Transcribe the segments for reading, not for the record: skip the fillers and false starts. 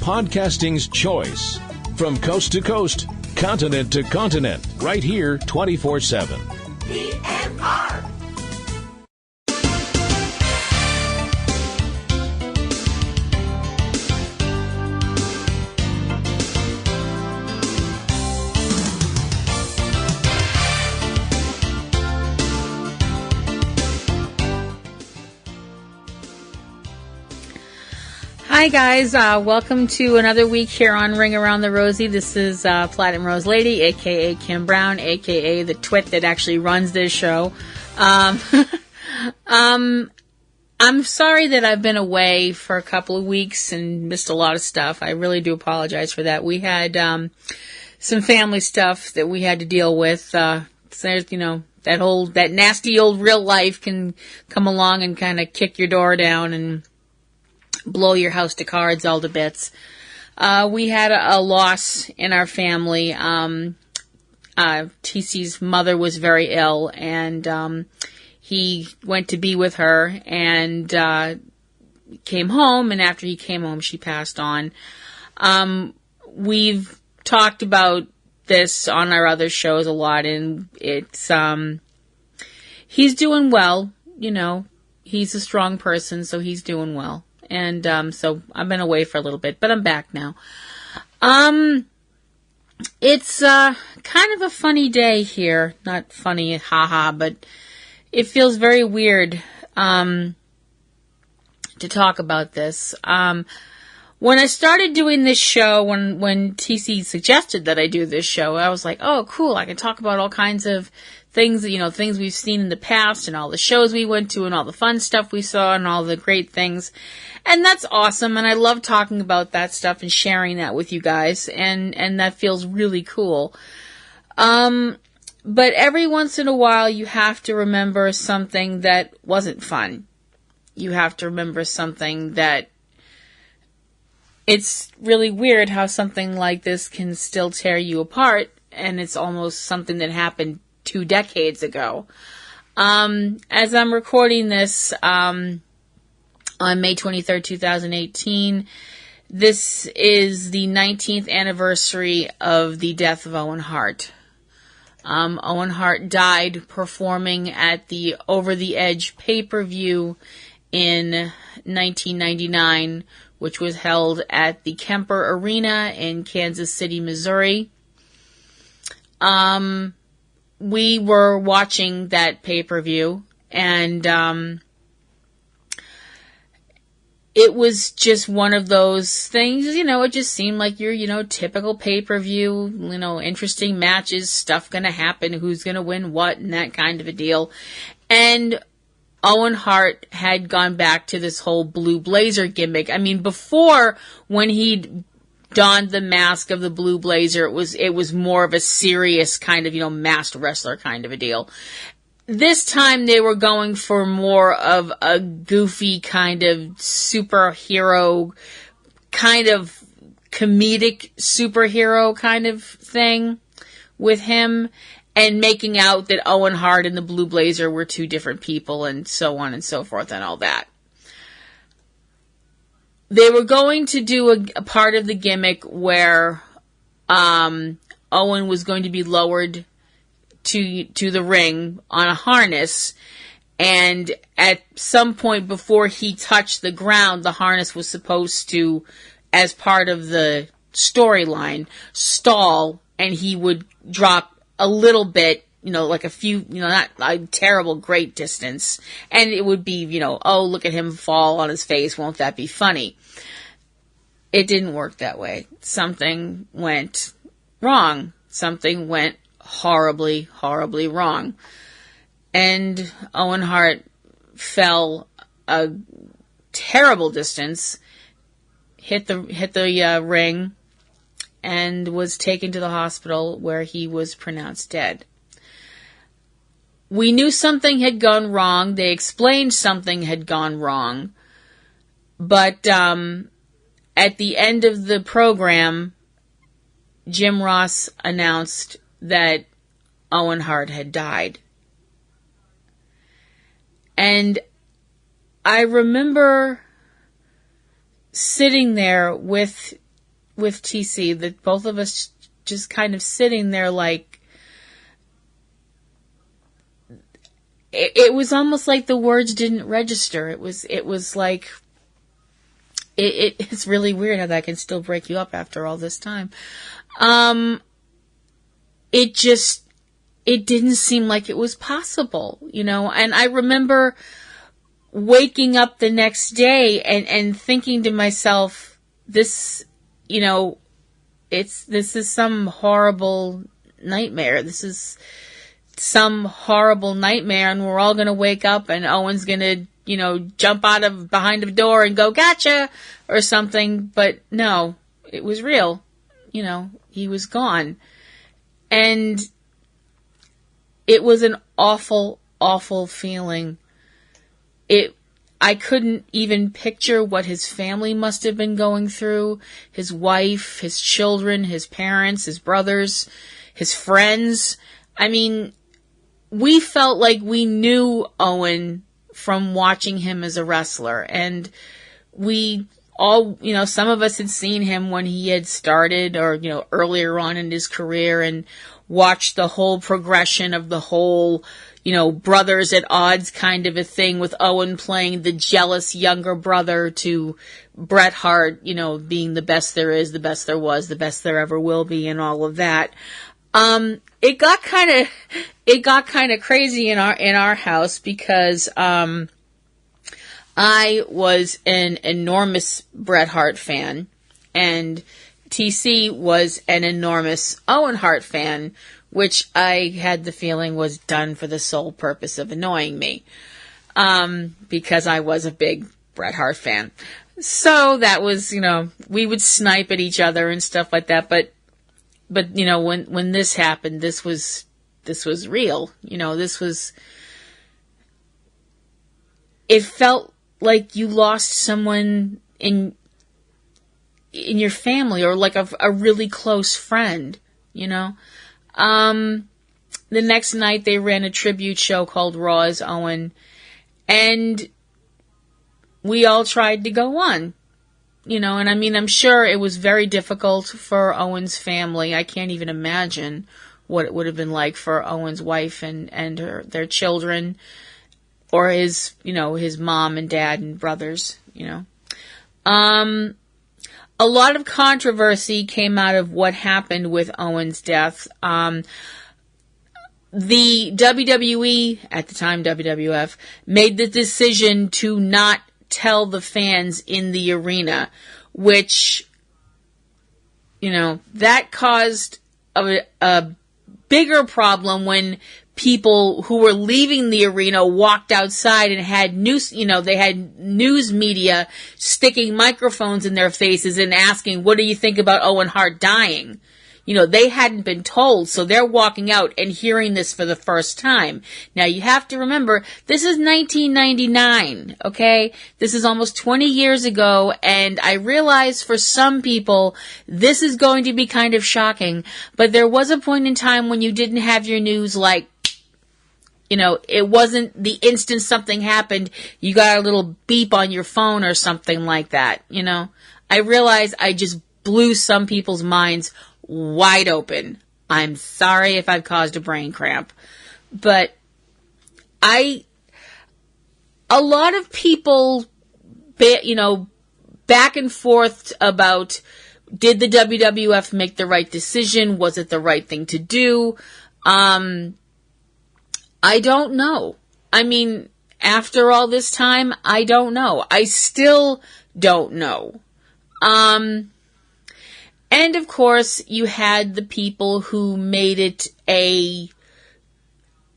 podcasting's choice. From coast to coast, continent to continent, right here 24/7. PNR. Hi guys, welcome to another week here on Ring Around The Rosie. This is Platinum Rose Lady, aka Kim Brown, aka the twit that actually runs this show. I'm sorry that I've been away for a couple of weeks and missed a lot of stuff. I really do apologize for that. We had some family stuff that we had to deal with. So, you know, that nasty old real life can come along and kind of kick your door down and blow your house to cards all to bits. We had a loss in our family. TC's mother was very ill, and he went to be with her and came home, and after he came home, she passed on. We've talked about this on our other shows a lot, and it's he's doing well. You know, he's a strong person, so he's doing well. And so I've been away for a little bit, but I'm back now. It's kind of a funny day here. Not funny, haha, but it feels very weird to talk about this. When I started doing this show, when TC suggested that I do this show, I was like, oh, cool, I can talk about all kinds of things, you know, things we've seen in the past and all the shows we went to and all the fun stuff we saw and all the great things. And that's awesome. And I love talking about that stuff and sharing that with you guys. And that feels really cool. But every once in a while, you have to remember something that wasn't fun. You have to remember something that it's really weird how something like this can still tear you apart. And it's almost something that happened 2 decades ago. As I'm recording this on May 23rd, 2018, this is the 19th anniversary of the death of Owen Hart. Owen Hart died performing at the Over the Edge pay-per-view in 1999, which was held at the Kemper Arena in Kansas City, Missouri. We were watching that pay-per-view, and it was just one of those things, you know, it just seemed like your, you know, typical pay-per-view, you know, interesting matches, stuff gonna happen, who's gonna win what, and that kind of a deal. And Owen Hart had gone back to this whole blue blazer gimmick. I mean, before, when he'd donned the mask of the blue blazer, it was more of a serious kind of, you know, masked wrestler kind of a deal. This time they were going for more of a goofy kind of superhero, kind of comedic superhero kind of thing with him, and making out that Owen Hart and the blue blazer were 2 different people, and so on and so forth and all that. They were going to do a part of the gimmick where Owen was going to be lowered to the ring on a harness, and at some point before he touched the ground, the harness was supposed to, as part of the storyline, stall, and he would drop a little bit, you know, like a few, you know, not a terrible great distance, and it would be, you know, oh, look at him fall on his face, won't that be funny? It didn't work that way. Something went wrong. Something went horribly, horribly wrong. And Owen Hart fell a terrible distance, hit the ring, and was taken to the hospital where he was pronounced dead. We knew something had gone wrong. They explained something had gone wrong. But at the end of the program, Jim Ross announced that Owen Hart had died. And I remember sitting there with with TC, that both of us just kind of sitting there like, it was almost like the words didn't register. It was like, it's really weird how that can still break you up after all this time. It didn't seem like it was possible, you know, and I remember waking up the next day and thinking to myself, this, you know, this is some horrible nightmare. This is some horrible nightmare, and we're all going to wake up and Owen's going to, you know, jump out of behind the door and go, gotcha, or something. But no, it was real. You know, he was gone. And it was an awful, awful feeling. I couldn't even picture what his family must have been going through. His wife, his children, his parents, his brothers, his friends. I mean, we felt like we knew Owen from watching him as a wrestler. And we all, you know, some of us had seen him when he had started, or, you know, earlier on in his career, and watched the whole progression of the whole, you know, brothers at odds kind of a thing, with Owen playing the jealous younger brother to Bret Hart, you know, being the best there is, the best there was, the best there ever will be, and all of that. It got kind of crazy in our house, because, I was an enormous Bret Hart fan, and TC was an enormous Owen Hart fan, which I had the feeling was done for the sole purpose of annoying me, because I was a big Bret Hart fan. So that was, you know, we would snipe at each other and stuff like that. But you know, when this happened, this was real. You know, it felt like you lost someone in your family, or like a really close friend, you know. The next night they ran a tribute show called Raw as Owen, and we all tried to go on, you know, and I mean, I'm sure it was very difficult for Owen's family. I can't even imagine what it would have been like for Owen's wife and their children, or his, you know, his mom and dad and brothers, you know. A lot of controversy came out of what happened with Owen's death. The WWE, at the time WWF, made the decision to not tell the fans in the arena, which, you know, that caused a bigger problem when people who were leaving the arena walked outside and had news, you know, they had news media sticking microphones in their faces and asking, what do you think about Owen Hart dying? You know, they hadn't been told, so they're walking out and hearing this for the first time. Now, you have to remember, this is 1999, okay? This is almost 20 years ago, and I realize for some people, this is going to be kind of shocking, but there was a point in time when you didn't have your news like, you know, it wasn't the instant something happened, you got a little beep on your phone or something like that, you know? I realize I just blew some people's minds wide open. I'm sorry if I've caused a brain cramp. But a lot of people, you know, back and forth about, did the WWF make the right decision? Was it the right thing to do? I don't know. I mean, after all this time, I don't know. I still don't know. And of course, you had the people who made it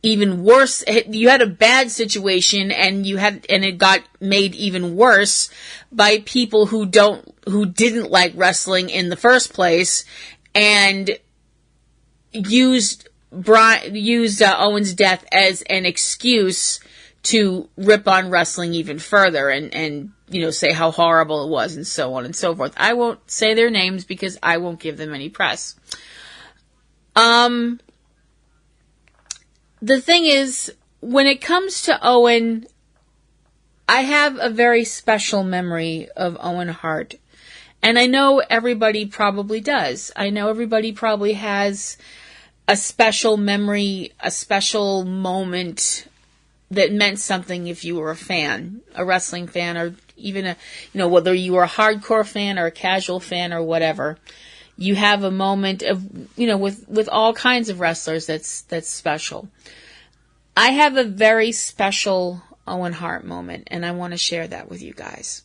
even worse. You had a bad situation, and it got made even worse by people who didn't like wrestling in the first place, and used Owen's death as an excuse to rip on wrestling even further and you know, say how horrible it was and so on and so forth. I won't say their names because I won't give them any press. The thing is, when it comes to Owen, I have a very special memory of Owen Hart. And I know everybody probably does. I know everybody probably has a special memory, a special moment that meant something if you were a fan, a wrestling fan, or even whether you were a hardcore fan or a casual fan or whatever. You have a moment of, with all kinds of wrestlers that's special. I have a very special Owen Hart moment, and I want to share that with you guys.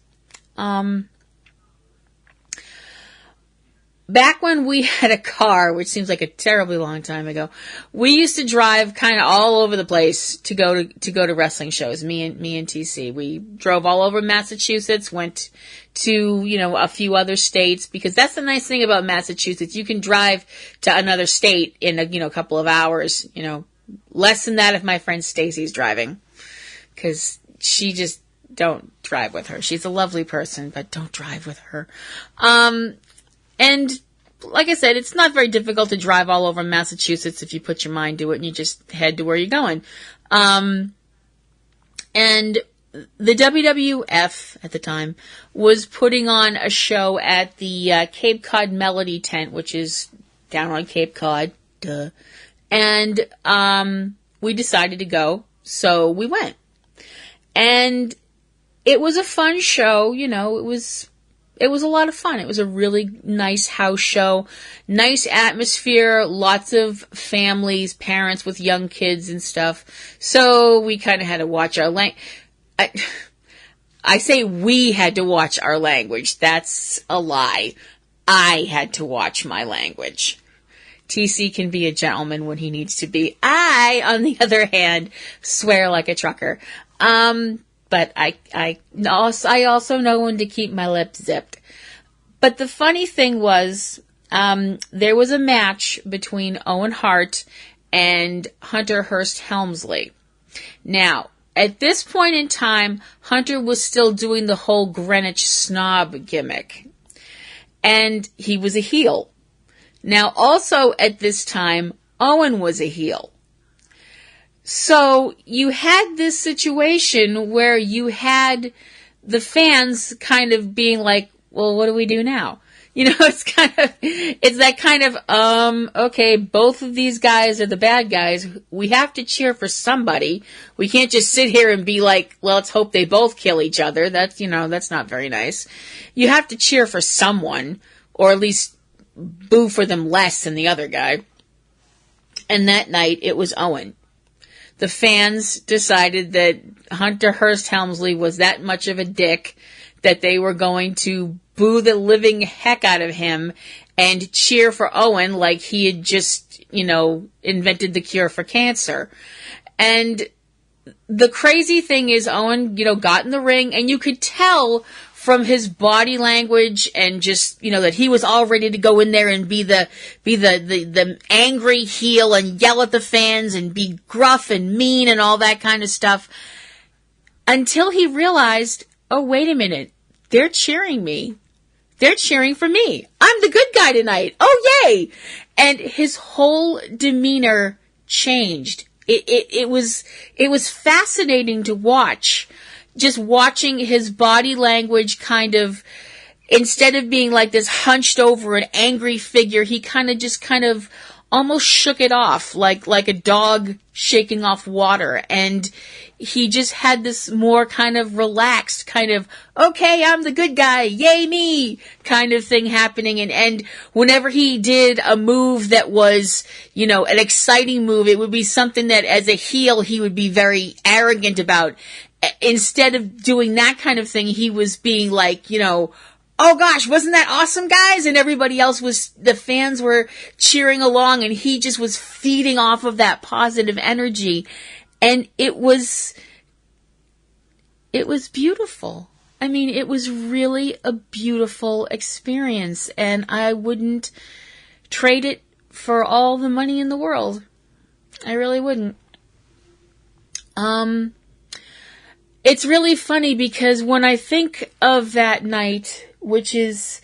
Back when we had a car, which seems like a terribly long time ago, we used to drive kind of all over the place to go to wrestling shows. Me and TC, we drove all over Massachusetts, went to a few other states, because that's the nice thing about Massachusetts. You can drive to another state in a couple of hours. Less than that if my friend Stacy's driving, because she just don't drive with her. She's a lovely person, but don't drive with her. And like I said, it's not very difficult to drive all over Massachusetts if you put your mind to it and you just head to where you're going. And the WWF at the time was putting on a show at the Cape Cod Melody Tent, which is down on Cape Cod. Duh. And we decided to go, so we went. And it was a fun show, It was a lot of fun. It was a really nice house show, nice atmosphere, lots of families, parents with young kids and stuff. So we kind of had to watch our language. I say we had to watch our language. That's a lie. I had to watch my language. TC can be a gentleman when he needs to be. I, on the other hand, swear like a trucker. But I also know when to keep my lips zipped. But the funny thing was, there was a match between Owen Hart and Hunter Hearst Helmsley. Now, at this point in time, Hunter was still doing the whole Greenwich snob gimmick. And he was a heel. Now, also at this time, Owen was a heel. So you had this situation where you had the fans kind of being like, well, what do we do now? It's that kind of, okay, both of these guys are the bad guys. We have to cheer for somebody. We can't just sit here and be like, well, let's hope they both kill each other. That's not very nice. You have to cheer for someone, or at least boo for them less than the other guy. And that night, it was Owen. The fans decided that Hunter Hearst Helmsley was that much of a dick that they were going to boo the living heck out of him and cheer for Owen like he had just, invented the cure for cancer. And the crazy thing is Owen, got in the ring, and you could tell from his body language and just, that he was all ready to go in there and be the angry heel and yell at the fans and be gruff and mean and all that kind of stuff, until he realized, oh, wait a minute, they're cheering me. They're cheering for me. I'm the good guy tonight. Oh, yay. And his whole demeanor changed. It was fascinating to watch. Just watching his body language kind of, instead of being like this hunched over an angry figure, he kind of almost shook it off like a dog shaking off water. And he just had this more kind of relaxed kind of, okay, I'm the good guy, yay me, kind of thing happening. And whenever he did a move that was, an exciting move, it would be something that as a heel, he would be very arrogant about. Instead of doing that kind of thing, he was being like, oh gosh, wasn't that awesome, guys? And everybody else the fans were cheering along, and he just was feeding off of that positive energy. And it was beautiful. I mean, it was really a beautiful experience, and I wouldn't trade it for all the money in the world. I really wouldn't. It's really funny because when I think of that night, which is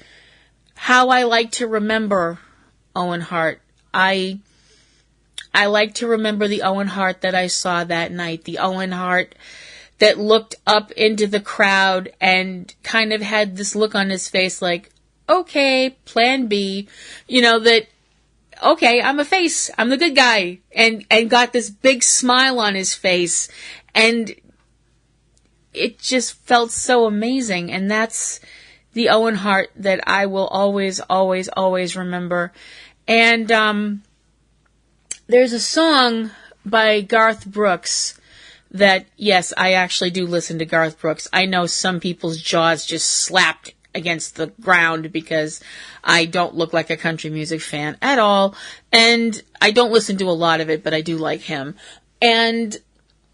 how I like to remember Owen Hart, I like to remember the Owen Hart that I saw that night, the Owen Hart that looked up into the crowd and kind of had this look on his face like, okay, plan B, that, okay, I'm a face, I'm the good guy, and got this big smile on his face, and it just felt so amazing, and that's the Owen Hart that I will always, always, always remember. And there's a song by Garth Brooks that, yes, I actually do listen to Garth Brooks. I know some people's jaws just slapped against the ground because I don't look like a country music fan at all. And I don't listen to a lot of it, but I do like him. And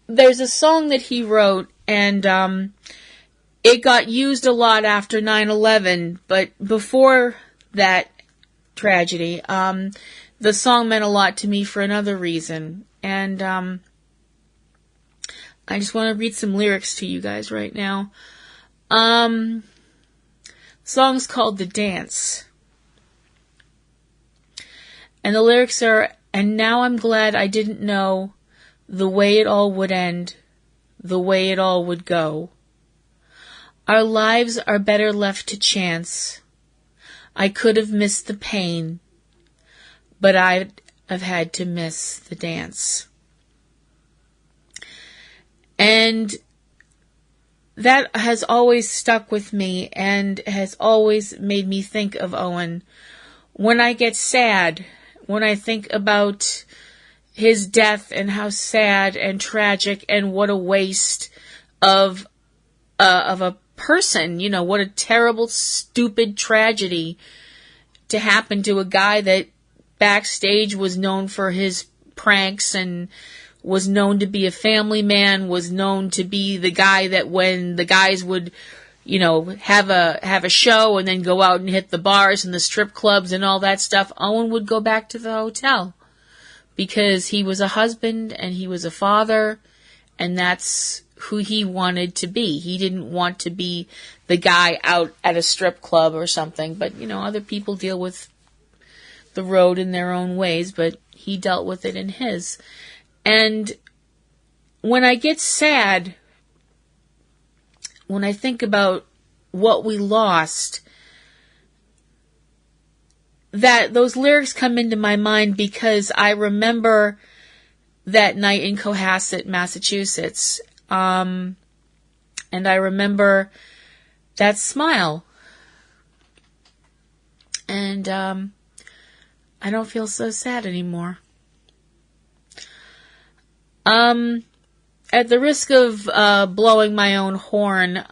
there's a song that he wrote, and it got used a lot after 9/11, but before that tragedy, the song meant a lot to me for another reason. And I just want to read some lyrics to you guys right now. Song's called The Dance. And the lyrics are, and now I'm glad I didn't know the way it all would end, the way it all would go. Our lives are better left to chance. I could have missed the pain, but I'd have had to miss the dance. And that has always stuck with me and has always made me think of Owen. When I get sad, when I think about his death and how sad and tragic and what a waste of a person, what a terrible, stupid tragedy to happen to a guy that backstage was known for his pranks and was known to be a family man, was known to be the guy that when the guys would, have a show and then go out and hit the bars and the strip clubs and all that stuff, Owen would go back to the hotel because he was a husband and he was a father, and that's who he wanted to be. He didn't want to be the guy out at a strip club or something, but, other people deal with the road in their own ways, but he dealt with it in his. And when I get sad, when I think about what we lost, that those lyrics come into my mind because I remember that night in Cohasset, Massachusetts. And I remember that smile. And I don't feel so sad anymore. At the risk of blowing my own horn,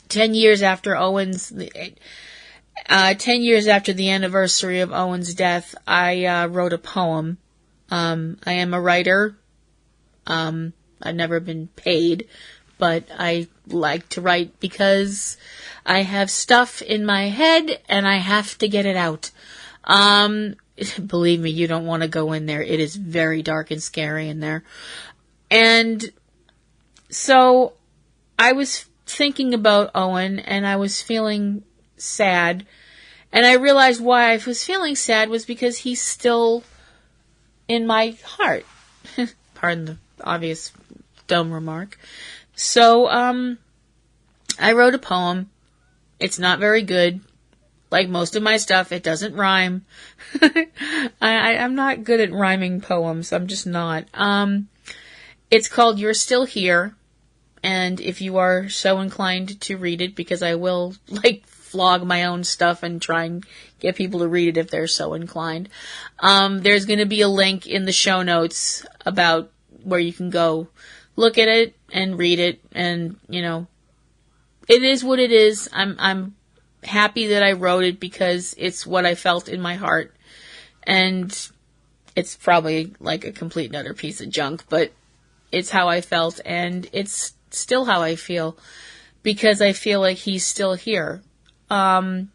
10 years after 10 years after the anniversary of Owen's death, I wrote a poem. I am a writer. I've never been paid, but I like to write because I have stuff in my head and I have to get it out. Believe me, you don't want to go in there. It is very dark and scary in there. And so I was thinking about Owen and I was feeling sad. And I realized why I was feeling sad was because he's still in my heart. Pardon the obvious dumb remark. So, I wrote a poem. It's not very good. Like most of my stuff, it doesn't rhyme. I'm not good at rhyming poems. I'm just not. It's called You're Still Here. And if you are so inclined to read it, because I will, flog my own stuff and try and get people to read it if they're so inclined. There's going to be a link in the show notes about where you can go look at it and read it. And, it is what it is. I'm happy that I wrote it because it's what I felt in my heart. And it's probably like a complete and utter piece of junk, but it's how I felt, and it's still how I feel because I feel like he's still here. I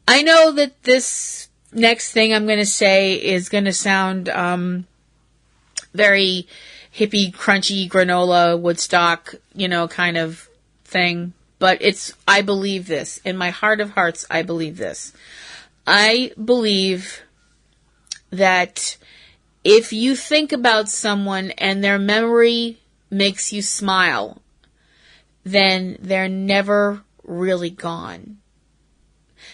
know that this next thing I'm going to say is going to sound very hippie, crunchy, granola, Woodstock, kind of thing. But I believe this. In my heart of hearts, I believe this. I believe that if you think about someone and their memory makes you smile, then they're never really gone.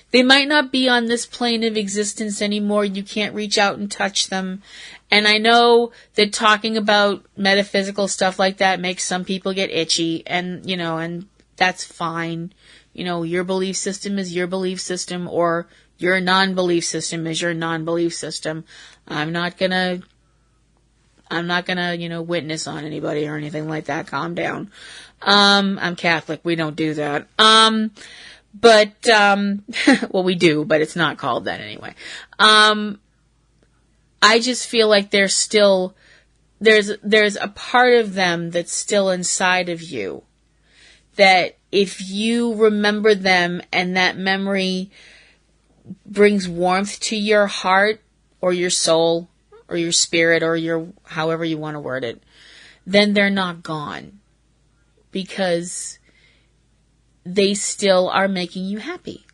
They might not be on this plane of existence anymore. You can't reach out and touch them. And I know that talking about metaphysical stuff like that makes some people get itchy, and, and that's fine. Your belief system is your belief system, or your non-belief system is your non-belief system. I'm not gonna, witness on anybody or anything like that. Calm down. I'm Catholic. We don't do that. But, well, we do, but it's not called that anyway. I just feel like there's a part of them that's still inside of you, that if you remember them and that memory brings warmth to your heart or your soul or your spirit or your, however you want to word it, then they're not gone, because they still are making you happy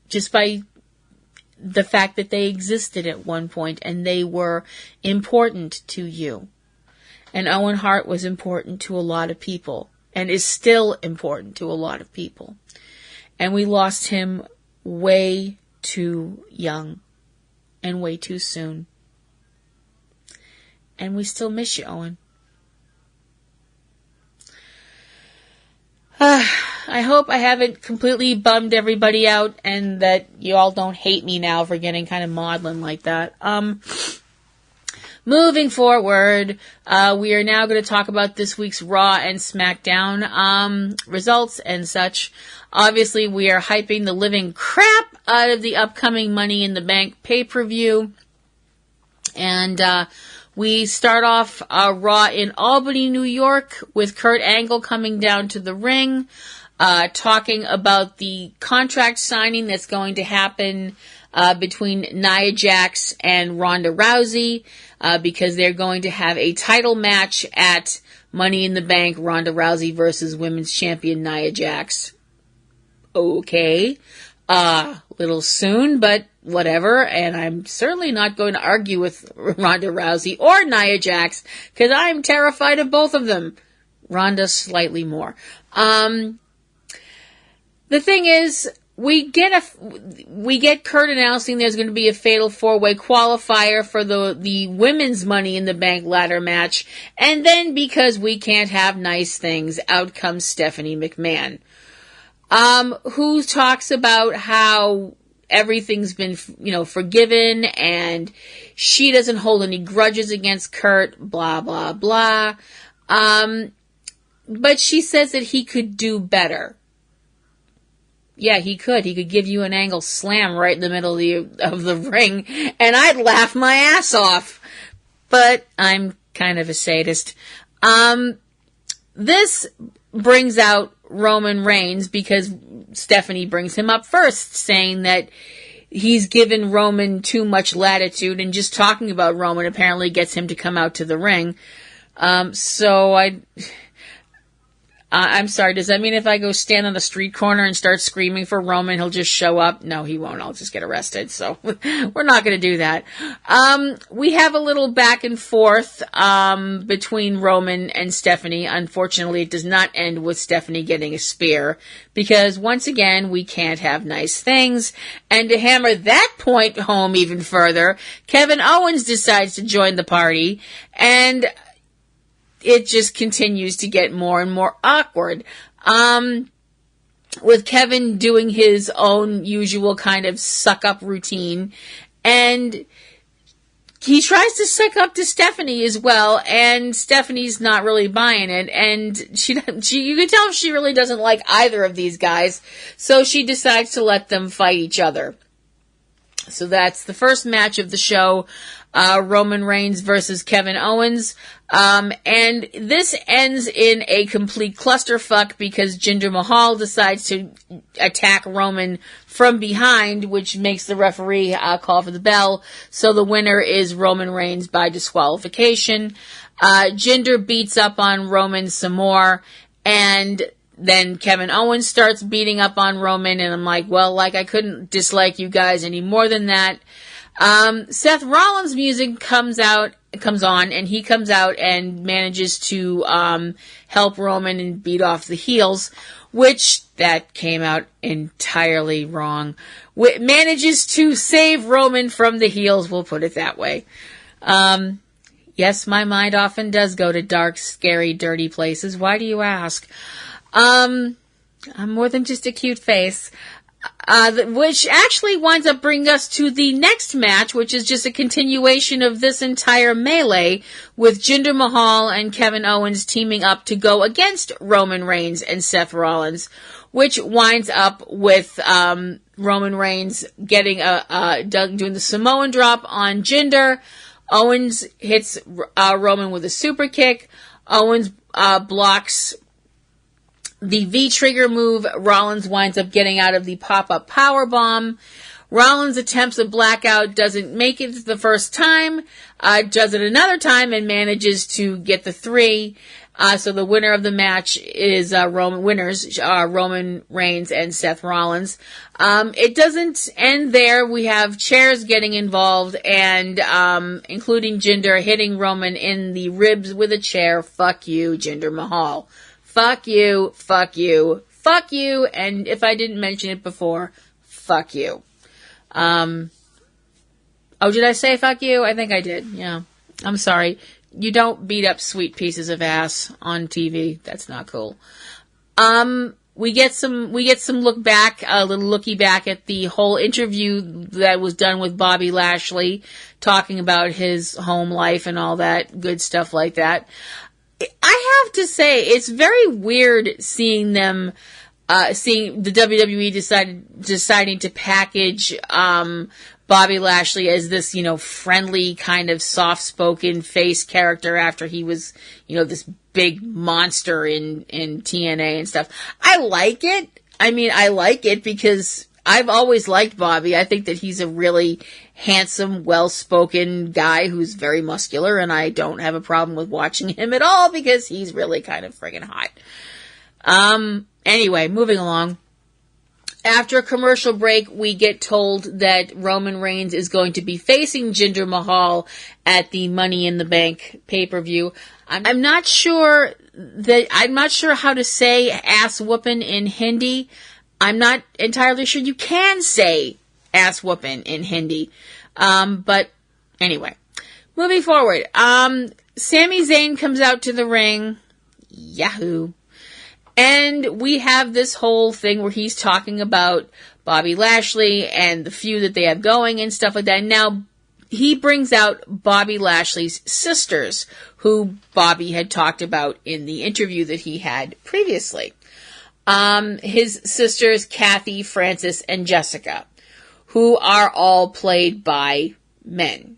just by the fact that they existed at one point and they were important to you. And Owen Hart was important to a lot of people and is still important to a lot of people. And we lost him way too young and way too soon. And we still miss you, Owen. I hope I haven't completely bummed everybody out and that you all don't hate me now for getting kind of maudlin like that. Moving forward, we are now going to talk about this week's Raw and Smackdown results and such. Obviously, we are hyping the living crap out of the upcoming Money in the Bank pay-per-view. And we start off Raw in Albany, New York, with Kurt Angle coming down to the ring, talking about the contract signing that's going to happen between Nia Jax and Ronda Rousey, because they're going to have a title match at Money in the Bank, Ronda Rousey versus Women's Champion Nia Jax. Okay. Little soon, but whatever. And I'm certainly not going to argue with Ronda Rousey or Nia Jax, because I'm terrified of both of them. Ronda slightly more. The thing is, we get Kurt announcing there's going to be a fatal 4-way qualifier for the women's Money in the Bank ladder match, and then because we can't have nice things, out comes Stephanie McMahon, who talks about how everything's been, forgiven, and she doesn't hold any grudges against Kurt, blah, blah, blah. But she says that he could do better. Yeah, he could. He could give you an angle slam right in the middle of the ring, and I'd laugh my ass off. But I'm kind of a sadist. This brings out Roman Reigns because Stephanie brings him up first, saying that he's given Roman too much latitude, and just talking about Roman apparently gets him to come out to the ring. I'm sorry, does that mean if I go stand on the street corner and start screaming for Roman, he'll just show up? No, he won't. I'll just get arrested. So we're not going to do that. We have a little back and forth between Roman and Stephanie. Unfortunately, it does not end with Stephanie getting a spear, because once again, we can't have nice things. And to hammer that point home even further, Kevin Owens decides to join the party, and it just continues to get more and more awkward. With Kevin doing his own usual kind of suck-up routine. And he tries to suck up to Stephanie as well, and Stephanie's not really buying it. And she you can tell she really doesn't like either of these guys. So she decides to let them fight each other. So that's the first match of the show. Roman Reigns versus Kevin Owens. And this ends in a complete clusterfuck because Jinder Mahal decides to attack Roman from behind, which makes the referee call for the bell. So the winner is Roman Reigns by disqualification. Jinder beats up on Roman some more, and then Kevin Owens starts beating up on Roman, and I'm like, well, I couldn't dislike you guys any more than that. Seth Rollins' music comes on, and he comes out and manages to help Roman and beat off the heels. which that came out entirely wrong. Manages to save Roman from the heels, we'll put it that way. Yes, my mind often does go to dark, scary, dirty places. Why do you ask? I'm more than just a cute face. Which actually winds up bringing us to the next match, which is just a continuation of this entire melee, with Jinder Mahal and Kevin Owens teaming up to go against Roman Reigns and Seth Rollins, which winds up with Roman Reigns getting doing the Samoan drop on Jinder. Owens hits Roman with a super kick. Owens blocks the V-trigger move. Rollins winds up getting out of the pop-up powerbomb. Rollins attempts a blackout, doesn't make it the first time, does it another time, and manages to get the 3. So the winner of the match is Roman Reigns and Seth Rollins. It doesn't end there. We have chairs getting involved, and including Jinder hitting Roman in the ribs with a chair. Fuck you, Jinder Mahal. Fuck you, fuck you, fuck you, and if I didn't mention it before, fuck you. Did I say fuck you? I think I did, yeah. I'm sorry. You don't beat up sweet pieces of ass on TV. That's not cool. We get some look back, a little looky back at the whole interview that was done with Bobby Lashley, talking about his home life and all that good stuff like that. I have to say, it's very weird seeing them, seeing the WWE deciding to package, Bobby Lashley as this, friendly kind of soft-spoken face character after he was, this big monster in TNA and stuff. I like it. I mean, I like it because I've always liked Bobby. I think that he's a really handsome, well-spoken guy who's very muscular, and I don't have a problem with watching him at all because he's really kind of friggin' hot. Anyway, moving along. After a commercial break, we get told that Roman Reigns is going to be facing Jinder Mahal at the Money in the Bank pay-per-view. I'm not sure how to say ass whoopin' in Hindi. I'm not entirely sure you can say ass whoopin' in Hindi. But anyway, moving forward. Sami Zayn comes out to the ring. Yahoo. And we have this whole thing where he's talking about Bobby Lashley and the feud that they have going and stuff like that. Now, he brings out Bobby Lashley's sisters, who Bobby had talked about in the interview that he had previously. His sisters, Kathy, Frances, and Jessica, who are all played by men.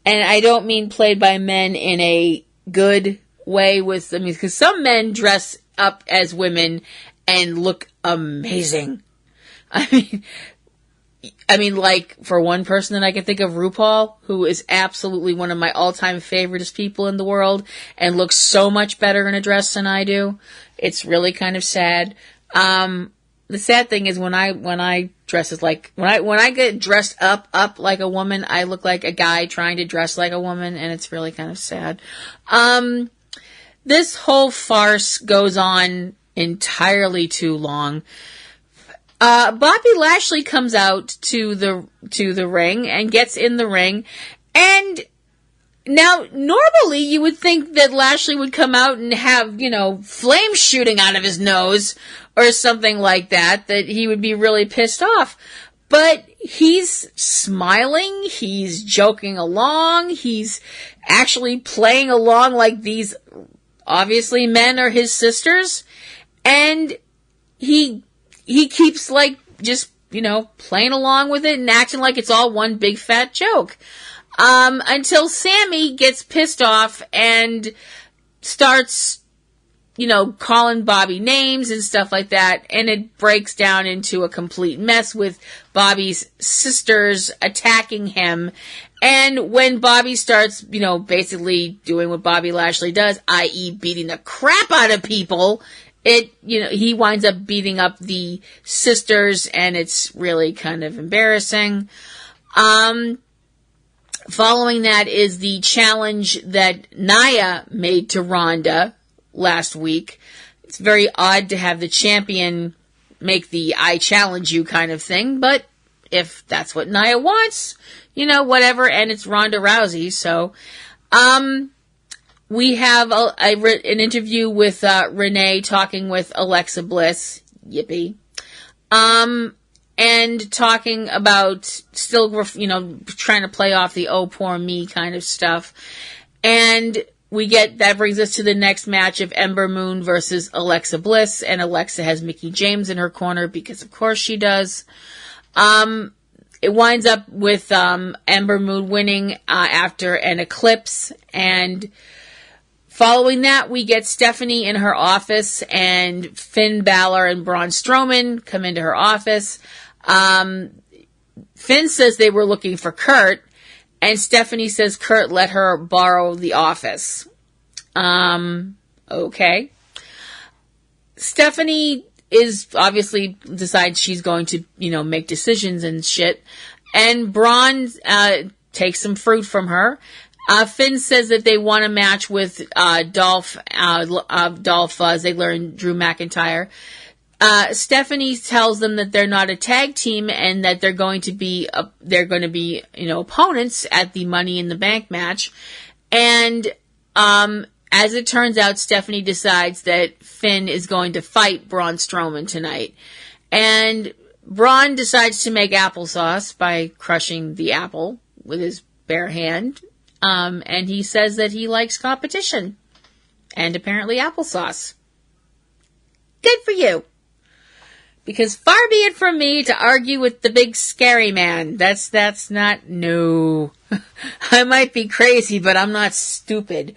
And I don't mean played by men in a good way because some men dress up as women and look amazing. I mean, like, for one person that I can think of, RuPaul, who is absolutely one of my all-time favorite people in the world and looks so much better in a dress than I do. It's really kind of sad. The sad thing is when I get dressed up like a woman, I look like a guy trying to dress like a woman, and it's really kind of sad. This whole farce goes on entirely too long. Bobby Lashley comes out to the ring and gets in the ring, and now normally you would think that Lashley would come out and have, flames shooting out of his nose or something like that he would be really pissed off. But he's smiling, he's joking along, he's actually playing along like these obviously men are his sisters, and he keeps just playing along with it and acting like it's all one big fat joke. Until Sammy gets pissed off and starts, calling Bobby names and stuff like that, and it breaks down into a complete mess with Bobby's sisters attacking him. And when Bobby starts, basically doing what Bobby Lashley does, i.e. beating the crap out of people, he winds up beating up the sisters, and it's really kind of embarrassing. Following that is the challenge that Nia made to Ronda last week. It's very odd to have the champion make the I challenge you kind of thing, but if that's what Nia wants, whatever, and it's Ronda Rousey, so, we have an interview with, Renee talking with Alexa Bliss, yippee, and talking about still, trying to play off the oh poor me kind of stuff, and that brings us to the next match of Ember Moon versus Alexa Bliss, and Alexa has Mickie James in her corner because of course she does. It winds up with Ember Moon winning after an eclipse, and following that we get Stephanie in her office, and Finn Balor and Braun Strowman come into her office. Finn says they were looking for Kurt, and Stephanie says Kurt let her borrow the office. Okay. Stephanie is obviously decides she's going to, make decisions and shit. And Braun, takes some fruit from her. Finn says that they want a match with, Dolph Ziggler and Drew McIntyre. Stephanie tells them that they're not a tag team and that they're going to be opponents at the Money in the Bank match. And, as it turns out, Stephanie decides that Finn is going to fight Braun Strowman tonight. And Braun decides to make applesauce by crushing the apple with his bare hand. And he says that he likes competition. And apparently applesauce. Good for you. Because far be it from me to argue with the big scary man. That's not, no. I might be crazy, but I'm not stupid.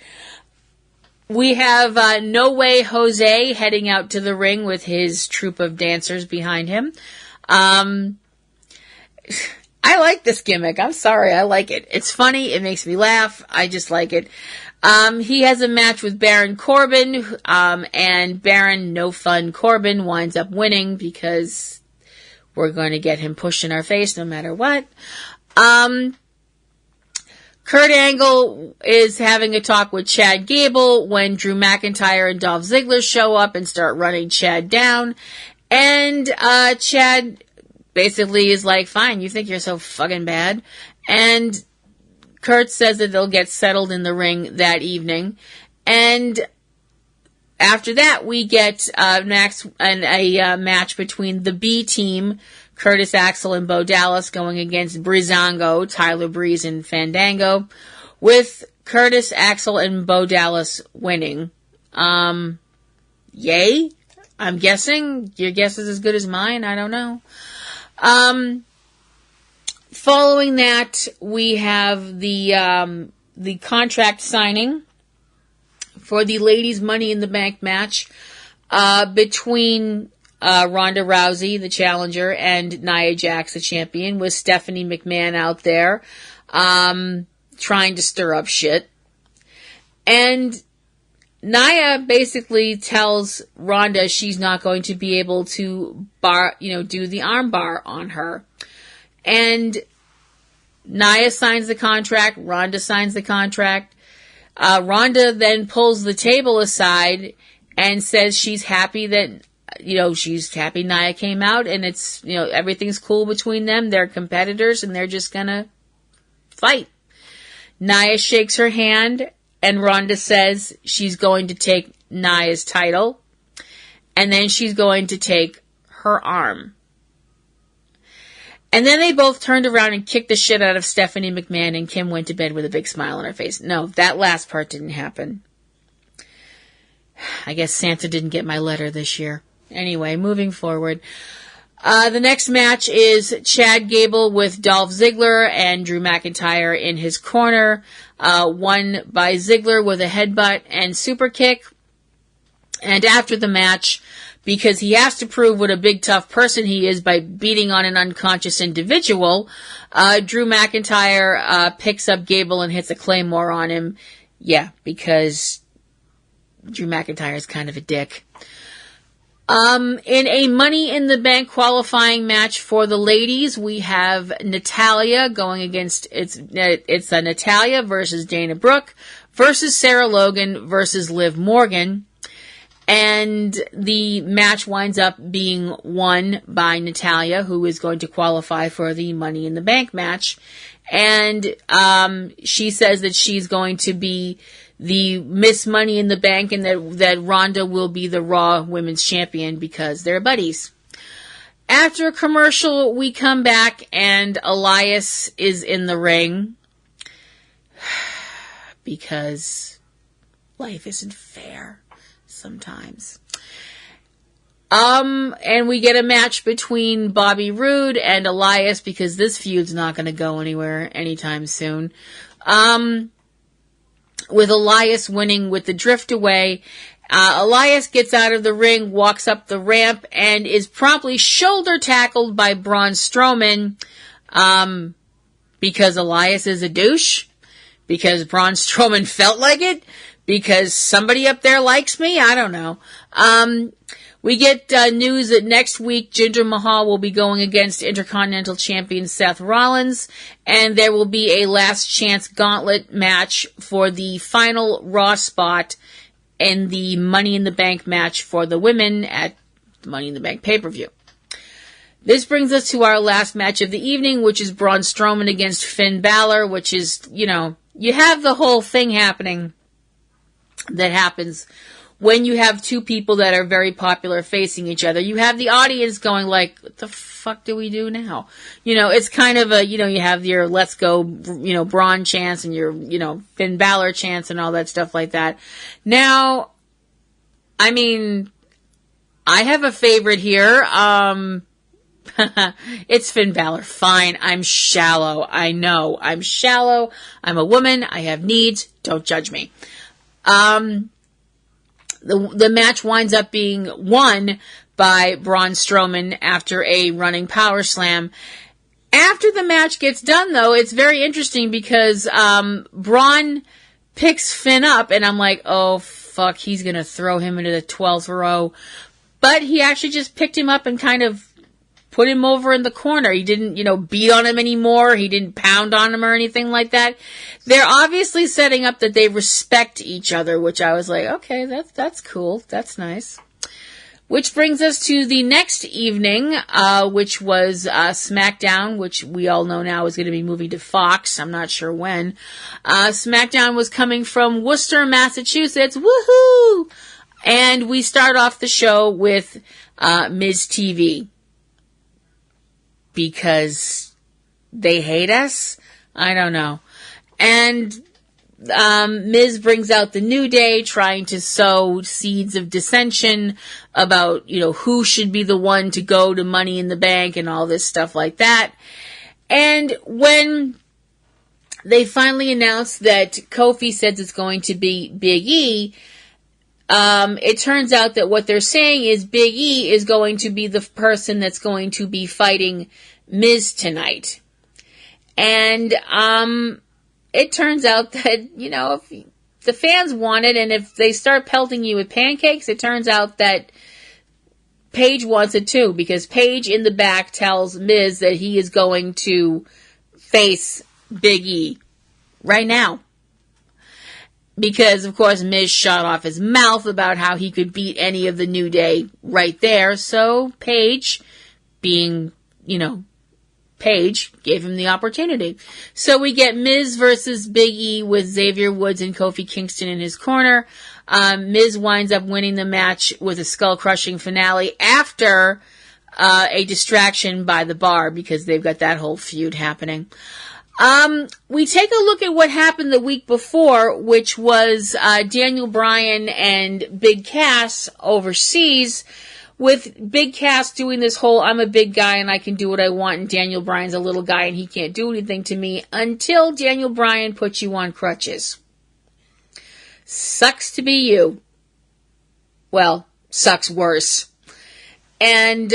We have No Way Jose heading out to the ring with his troupe of dancers behind him. I like this gimmick. I'm sorry, I like it. It's funny, it makes me laugh, I just like it. He has a match with Baron Corbin, and Baron No Fun Corbin winds up winning because we're going to get him pushed in our face no matter what. Kurt Angle is having a talk with Chad Gable when Drew McIntyre and Dolph Ziggler show up and start running Chad down. And Chad basically is like, fine, you think you're so fucking bad. And Kurt says that they'll get settled in the ring that evening. And after that, we get a match between the B team, Curtis Axel and Bo Dallas, going against Breezango, Tyler Breeze and Fandango, with Curtis Axel and Bo Dallas winning. Yay? I'm guessing. Your guess is as good as mine. I don't know. Following that, we have the contract signing for the ladies' Money in the Bank match between Ronda Rousey, the challenger, and Nia Jax, the champion, with Stephanie McMahon out there trying to stir up shit. And Nia basically tells Ronda she's not going to be able to do the arm bar on her. And Nia signs the contract, Ronda signs the contract. Ronda then pulls the table aside and says she's happy that, she's happy Nia came out and it's, everything's cool between them. They're competitors and they're just gonna fight. Nia shakes her hand and Ronda says she's going to take Nia's title and then she's going to take her arm. And then they both turned around and kicked the shit out of Stephanie McMahon, and Kim went to bed with a big smile on her face. No, that last part didn't happen. I guess Santa didn't get my letter this year. Anyway, moving forward. The next match is Chad Gable with Dolph Ziggler and Drew McIntyre in his corner. Won by Ziggler with a headbutt and super kick. And after the match, because he has to prove what a big tough person he is by beating on an unconscious individual, Drew McIntyre picks up Gable and hits a claymore on him. Yeah, because Drew McIntyre is kind of a dick. In a Money in the Bank qualifying match for the ladies, we have Natalya going against, it's Natalya versus Dana Brooke versus Sarah Logan versus Liv Morgan. And the match winds up being won by Natalya, who is going to qualify for the Money in the Bank match. And she says that she's going to be the Miss Money in the Bank, and that Ronda will be the Raw Women's Champion because they're buddies. After a commercial, we come back and Elias is in the ring because life isn't fair sometimes. And we get a match between Bobby Roode and Elias because this feud's not going to go anywhere anytime soon. With Elias winning with the drift away. Elias gets out of the ring, walks up the ramp, and is promptly shoulder tackled by Braun Strowman, because Elias is a douche, because Braun Strowman felt like it, because somebody up there likes me, I don't know. We get news that next week Jinder Mahal will be going against Intercontinental Champion Seth Rollins, and there will be a last chance gauntlet match for the final Raw spot in the Money in the Bank match for the women at the Money in the Bank pay-per-view. This brings us to our last match of the evening, which is Braun Strowman against Finn Balor, which is, you have the whole thing happening that happens when you have two people that are very popular facing each other. You have the audience going like, what the fuck do we do now? It's kind of a, you have your let's go, Braun chance and your, Finn Balor chance and all that stuff like that. Now, I mean, I have a favorite here. It's Finn Balor. Fine. I'm shallow. I know. I'm shallow. I'm a woman. I have needs. Don't judge me. The match winds up being won by Braun Strowman after a running power slam. After the match gets done, though, it's very interesting because Braun picks Finn up, and I'm like, oh, fuck, he's going to throw him into the 12th row. But he actually just picked him up and kind of put him over in the corner. He didn't, beat on him anymore. He didn't pound on him or anything like that. They're obviously setting up that they respect each other, which I was like, okay, that's cool. That's nice. Which brings us to the next evening, which was SmackDown, which we all know now is going to be moving to Fox. I'm not sure when. SmackDown was coming from Worcester, Massachusetts. Woohoo! And we start off the show with Miz TV. Because they hate us? I don't know. And Miz brings out the New Day, trying to sow seeds of dissension about, who should be the one to go to Money in the Bank and all this stuff like that. And when they finally announced that Kofi says it's going to be Big E, it turns out that what they're saying is Big E is going to be the person that's going to be fighting Miz tonight. And it turns out that, if the fans want it, and if they start pelting you with pancakes, it turns out that Paige wants it too, because Paige in the back tells Miz that he is going to face Big E right now. Because, of course, Miz shot off his mouth about how he could beat any of the New Day right there. So Paige, being, Paige, gave him the opportunity. So we get Miz versus Big E with Xavier Woods and Kofi Kingston in his corner. Miz winds up winning the match with a skull-crushing finale after a distraction by the Bar, because they've got that whole feud happening. We take a look at what happened the week before, which was Daniel Bryan and Big Cass overseas, with Big Cass doing this whole I'm a big guy and I can do what I want, and Daniel Bryan's a little guy and he can't do anything to me, until Daniel Bryan puts you on crutches. Sucks to be you. Well, sucks worse. And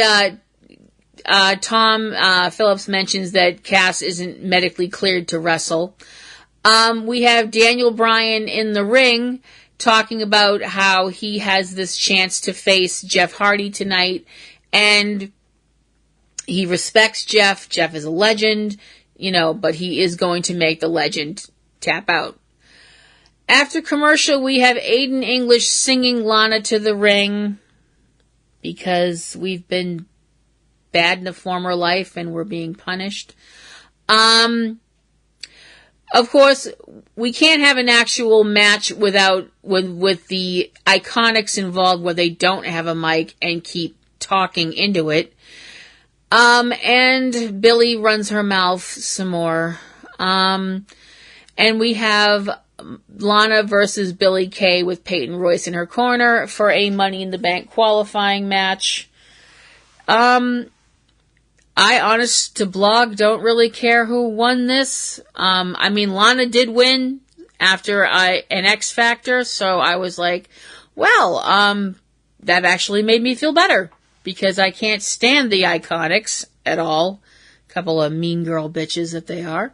Tom Phillips mentions that Cass isn't medically cleared to wrestle. We have Daniel Bryan in the ring talking about how he has this chance to face Jeff Hardy tonight, and he respects Jeff. Jeff is a legend, but he is going to make the legend tap out. After commercial, we have Aiden English singing Lana to the ring because we've been bad in a former life and we're being punished. Of course, we can't have an actual match with the Iconics involved where they don't have a mic and keep talking into it. And Billy runs her mouth some more. And we have Lana versus Billie Kay with Peyton Royce in her corner for a Money in the Bank qualifying match. I, honest to blog, don't really care who won this. Lana did win after an X Factor, so I was like, well, that actually made me feel better, because I can't stand the Iconics at all. Couple of mean girl bitches that they are.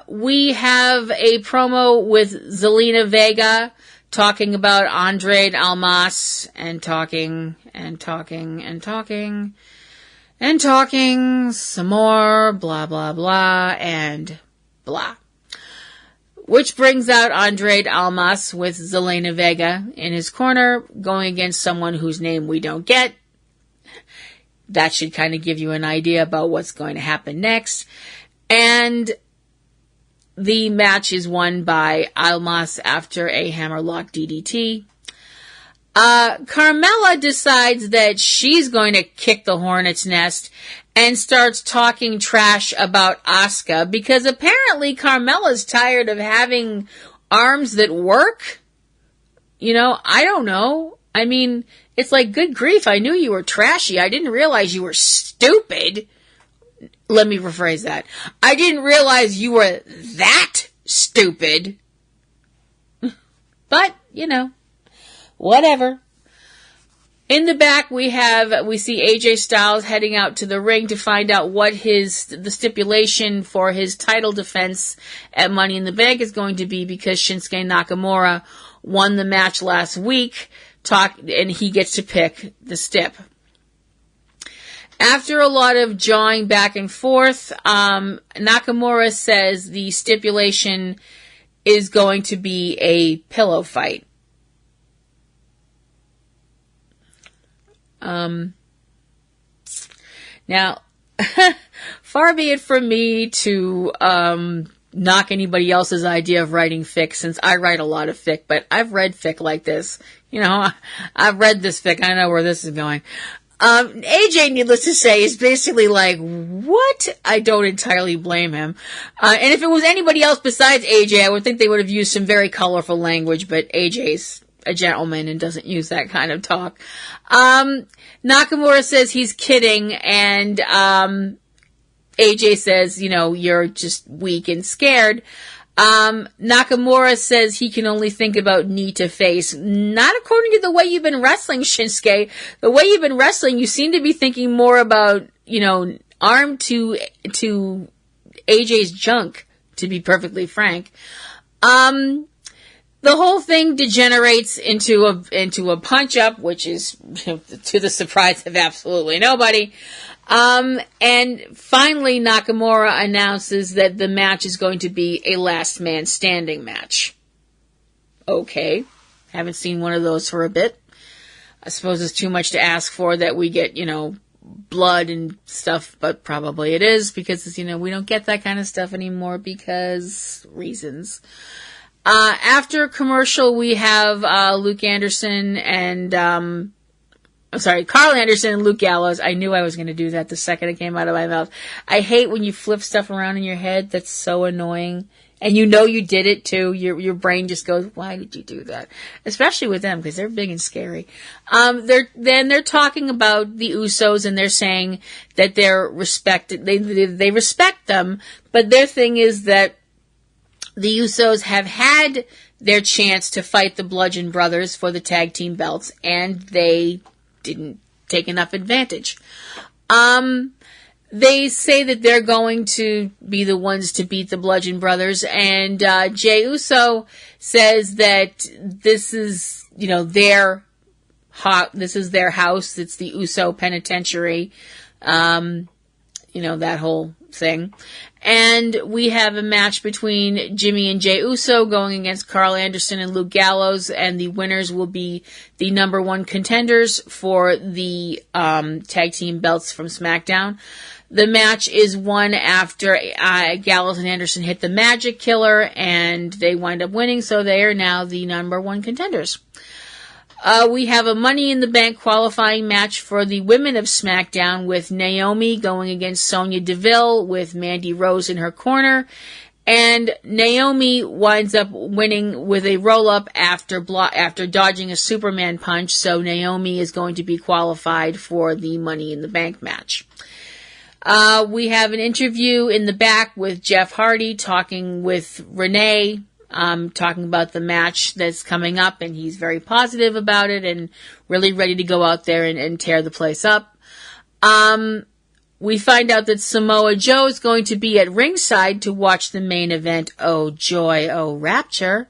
We have a promo with Zelina Vega talking about Andrade Almas and talking some more, blah, blah, blah, and blah. Which brings out Andrade Almas with Zelina Vega in his corner, going against someone whose name we don't get. That should kind of give you an idea about what's going to happen next. And the match is won by Almas after a hammerlock DDT. Carmella decides that she's going to kick the hornet's nest and starts talking trash about Asuka because apparently Carmella's tired of having arms that work. I don't know. It's like, good grief, I knew you were trashy. I didn't realize you were stupid. Let me rephrase that. I didn't realize you were that stupid. But, whatever. In the back, we see AJ Styles heading out to the ring to find out what the stipulation for his title defense at Money in the Bank is going to be, because Shinsuke Nakamura won the match last week, and he gets to pick the stip. After a lot of jawing back and forth, Nakamura says the stipulation is going to be a pillow fight. Now, far be it from me to knock anybody else's idea of writing fic, since I write a lot of fic, but I've read fic like this. I've read this fic. I know where this is going. AJ, needless to say, is basically like, what? I don't entirely blame him. And if it was anybody else besides AJ, I would think they would have used some very colorful language, but AJ's a gentleman and doesn't use that kind of talk. Nakamura says he's kidding, and AJ says, you're just weak and scared. Nakamura says he can only think about knee to face. Not according to the way you've been wrestling, Shinsuke. The way you've been wrestling, you seem to be thinking more about, arm to AJ's junk, to be perfectly frank. The whole thing degenerates into a punch up, which is to the surprise of absolutely nobody. And finally, Nakamura announces that the match is going to be a last man standing match. Okay. Haven't seen one of those for a bit. I suppose it's too much to ask for that we get, blood and stuff, but probably it is, because, we don't get that kind of stuff anymore because reasons. After commercial, we have, Carl Anderson and Luke Gallows. I knew I was going to do that the second it came out of my mouth. I hate when you flip stuff around in your head. That's so annoying. And you did it too. Your brain just goes, why did you do that? Especially with them, because they're big and scary. They're talking about the Usos, and they're saying that they're respected. They respect them, but their thing is that the Usos have had their chance to fight the Bludgeon Brothers for the tag team belts, and they didn't take enough advantage. they say that they're going to be the ones to beat the Bludgeon Brothers, and Jey Uso says that this is, their this is their house. It's the Uso Penitentiary, that whole thing. And we have a match between Jimmy and Jey Uso going against Carl Anderson and Luke Gallows, and the winners will be the number one contenders for the tag team belts from SmackDown. The match is won after Gallows and Anderson hit the Magic Killer, and they wind up winning, so they are now the number one contenders. We have a Money in the Bank qualifying match for the women of SmackDown with Naomi going against Sonya Deville with Mandy Rose in her corner. And Naomi winds up winning with a roll-up after dodging a Superman punch, so Naomi is going to be qualified for the Money in the Bank match. We have an interview in the back with Jeff Hardy talking with Renee, talking about the match that's coming up, and he's very positive about it and really ready to go out there and tear the place up. We find out that Samoa Joe is going to be at ringside to watch the main event, Oh Joy, Oh Rapture,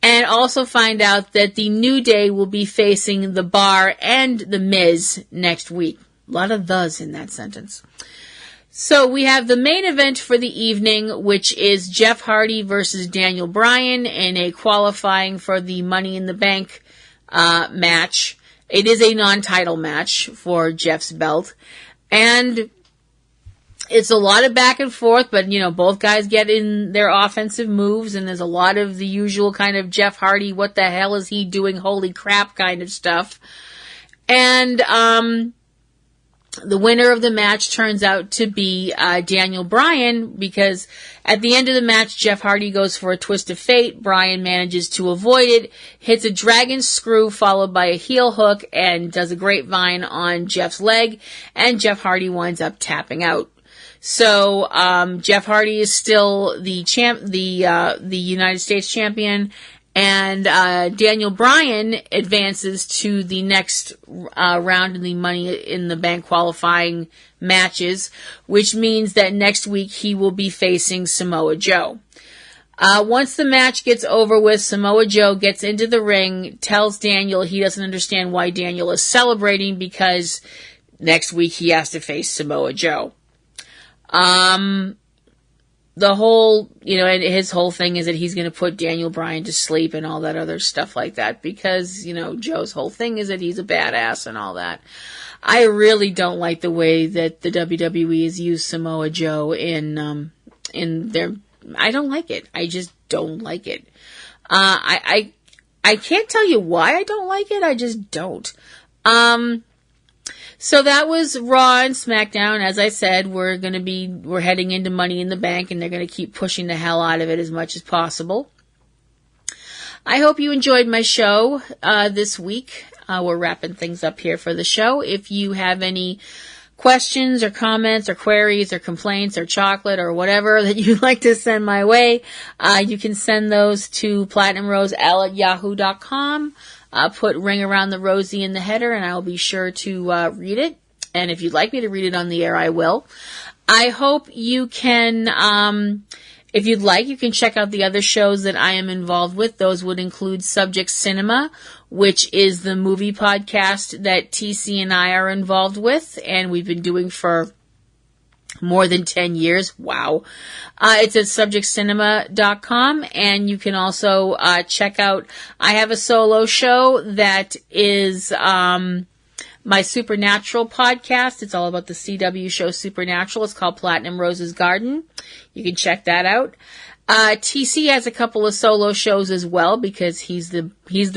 and also find out that the New Day will be facing The Bar and The Miz next week. A lot of thes in that sentence. So we have the main event for the evening, which is Jeff Hardy versus Daniel Bryan in a qualifying for the Money in the Bank match. It is a non-title match for Jeff's belt. And it's a lot of back and forth, but, both guys get in their offensive moves, and there's a lot of the usual kind of Jeff Hardy, what the hell is he doing, holy crap kind of stuff. And, the winner of the match turns out to be Daniel Bryan, because at the end of the match, Jeff Hardy goes for a twist of fate. Bryan manages to avoid it, hits a dragon screw followed by a heel hook, and does a grapevine on Jeff's leg, and Jeff Hardy winds up tapping out. So Jeff Hardy is still the United States champion. And Daniel Bryan advances to the next round in the Money in the Bank qualifying matches, which means that next week he will be facing Samoa Joe. Once the match gets over with, Samoa Joe gets into the ring, tells Daniel he doesn't understand why Daniel is celebrating because next week he has to face Samoa Joe. The whole, and his whole thing is that he's going to put Daniel Bryan to sleep and all that other stuff like that because, Joe's whole thing is that he's a badass and all that. I really don't like the way that the WWE has used Samoa Joe in their, I don't like it. I just don't like it. I can't tell you why I don't like it. I just don't. So that was Raw and SmackDown. As I said, we're heading into Money in the Bank, and they're going to keep pushing the hell out of it as much as possible. I hope you enjoyed my show this week. We're wrapping things up here for the show. If you have any questions or comments or queries or complaints or chocolate or whatever that you'd like to send my way, you can send those to platinumrosel@yahoo.com. Put Ring Around the Rosie in the header, and I will be sure to read it. And if you'd like me to read it on the air, I will. I hope you can, if you'd like, you can check out the other shows that I am involved with. Those would include Subject Cinema, which is the movie podcast that TC and I are involved with, and we've been doing for more than 10 years. Wow. It's at subjectcinema.com, and you can also check out, I have a solo show that is my Supernatural podcast. It's all about the CW show Supernatural. It's called Platinum Rose's Garden. You can check that out. TC has a couple of solo shows as well because he's the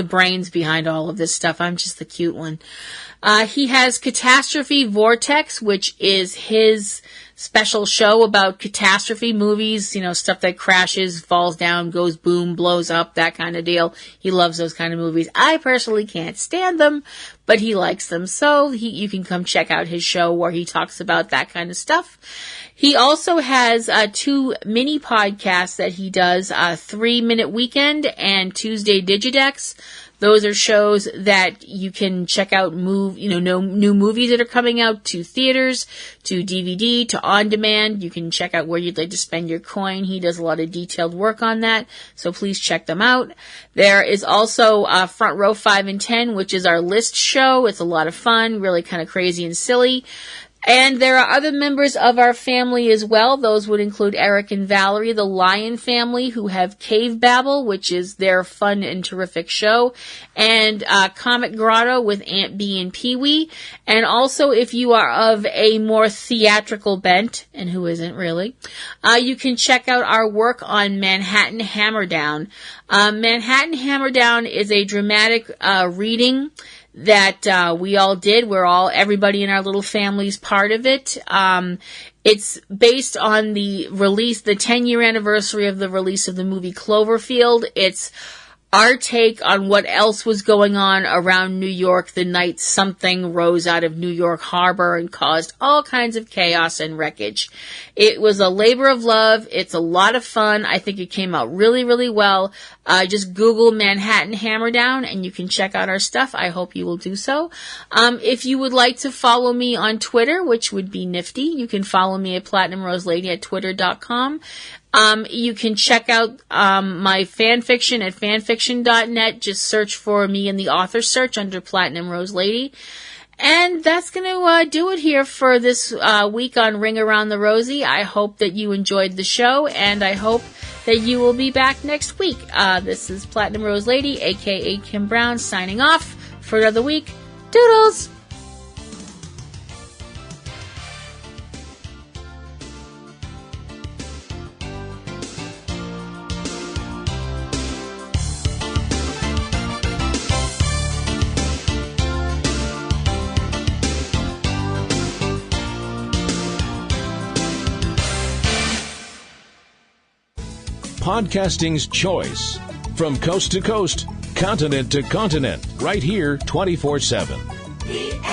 brains behind all of this stuff. I'm just the cute one. He has Catastrophe Vortex, which is his special show about catastrophe movies, stuff that crashes, falls down, goes boom, blows up, that kind of deal. He loves those kind of movies. I personally can't stand them, but he likes them. So you can come check out his show where he talks about that kind of stuff. He also has 2 mini podcasts that he does, 3 Minute Weekend and Tuesday Digidex. Those are shows that you can check out, new movies that are coming out to theaters, to DVD, to on demand. You can check out where you'd like to spend your coin. He does a lot of detailed work on that, so please check them out. There is also Front Row 5 and 10, which is our list show. It's a lot of fun, really kind of crazy and silly. And there are other members of our family as well. Those would include Eric and Valerie, the Lion family, who have Cavebabble, which is their fun and terrific show, and Comic Grotto with Aunt Bee and Pee-wee. And also, if you are of a more theatrical bent, and who isn't really, you can check out our work on Manhattan Hammerdown. Manhattan Hammerdown is a dramatic reading that we all did. Everybody in our little family's part of it. It's based on the 10-year anniversary of the release of the movie Cloverfield. It's our take on what else was going on around New York the night something rose out of New York Harbor and caused all kinds of chaos and wreckage. It was a labor of love. It's a lot of fun. I think it came out really, really well. Just Google Manhattan Hammerdown and you can check out our stuff. I hope you will do so. If you would like to follow me on Twitter, which would be nifty, you can follow me at PlatinumRoseLady at twitter.com. You can check out my fanfiction at fanfiction.net. Just search for me in the author search under Platinum Rose Lady. And that's going to do it here for this week on Ring Around the Rosie. I hope that you enjoyed the show, and I hope that you will be back next week. This is Platinum Rose Lady, a.k.a. Kim Brown, signing off for another week. Doodles! Podcasting's choice. From coast to coast, continent to continent, right here 24/7.